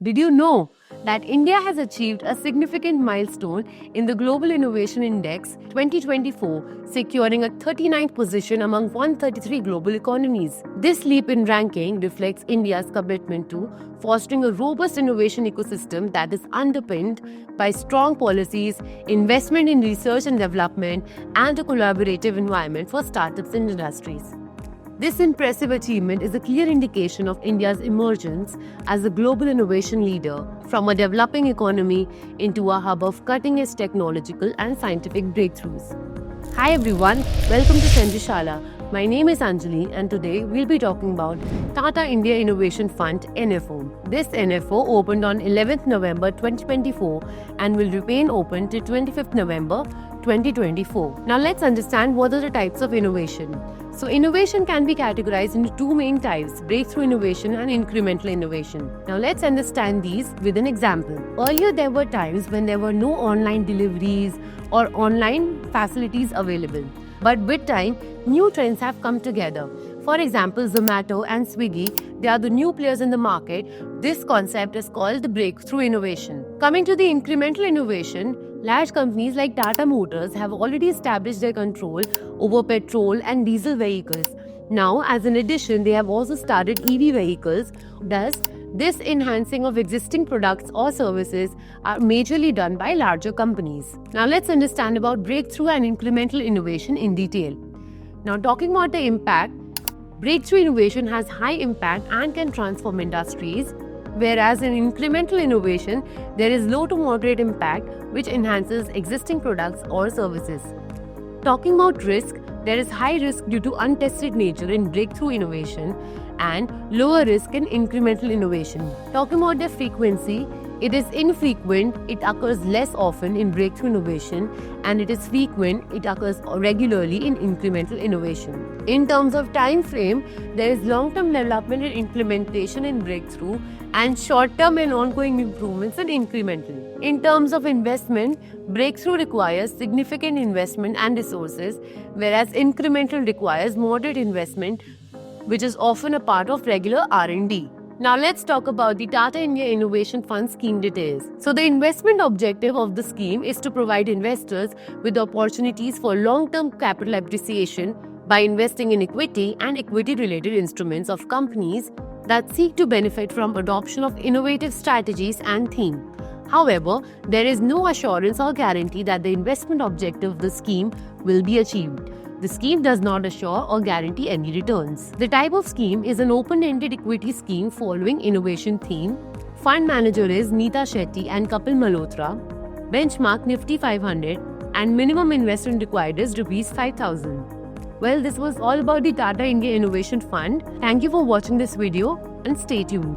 Did you know that India has achieved a significant milestone in the Global Innovation Index 2024, securing a 39th position among 133 global economies? This leap in ranking reflects India's commitment to fostering a robust innovation ecosystem that is underpinned by strong policies, investment in research and development, and a collaborative environment for startups and industries. This impressive achievement is a clear indication of India's emergence as a global innovation leader, from a developing economy into a hub of cutting-edge technological and scientific breakthroughs. Hi everyone, welcome to Senjishala. My name is Anjali and today we'll be talking about Tata India Innovation Fund NFO. This NFO opened on 11th November 2024 and will remain open till 25th November 2024. Now let's understand what are the types of innovation. So innovation can be categorized into two main types, breakthrough innovation and incremental innovation. Now let's understand these with an example. Earlier there were times when there were no online deliveries or online facilities available. But with time, new trends have come together. For example, Zomato and Swiggy, they are the new players in the market. This concept is called the breakthrough innovation. Coming to the incremental innovation, large companies like Tata Motors have already established their control over petrol and diesel vehicles. Now, as an addition, they have also started EV vehicles. Thus, this enhancing of existing products or services are majorly done by larger companies. Now, let's understand about breakthrough and incremental innovation in detail. Now, talking about the impact, breakthrough innovation has high impact and can transform industries, whereas in incremental innovation, there is low to moderate impact which enhances existing products or services. Talking about risk, there is high risk due to untested nature in breakthrough innovation and lower risk in incremental innovation. Talking about the frequency, it is infrequent, it occurs less often in breakthrough innovation, and it is frequent, it occurs regularly in incremental innovation. In terms of time frame, there is long-term development and implementation in breakthrough and short-term and ongoing improvements in incremental. In terms of investment, breakthrough requires significant investment and resources, whereas incremental requires moderate investment, which is often a part of regular R&D. Now let's talk about the Tata India Innovation Fund scheme details. So the investment objective of the scheme is to provide investors with opportunities for long-term capital appreciation by investing in equity and equity-related instruments of companies that seek to benefit from adoption of innovative strategies and themes. However, there is no assurance or guarantee that the investment objective of the scheme will be achieved. The scheme does not assure or guarantee any returns. The type of scheme is an open-ended equity scheme following innovation theme. Fund manager is Neeta Shetty and Kapil Malhotra. Benchmark Nifty 500 and minimum investment required is Rs 5,000. Well, this was all about the Tata India Innovation Fund. Thank you for watching this video and stay tuned.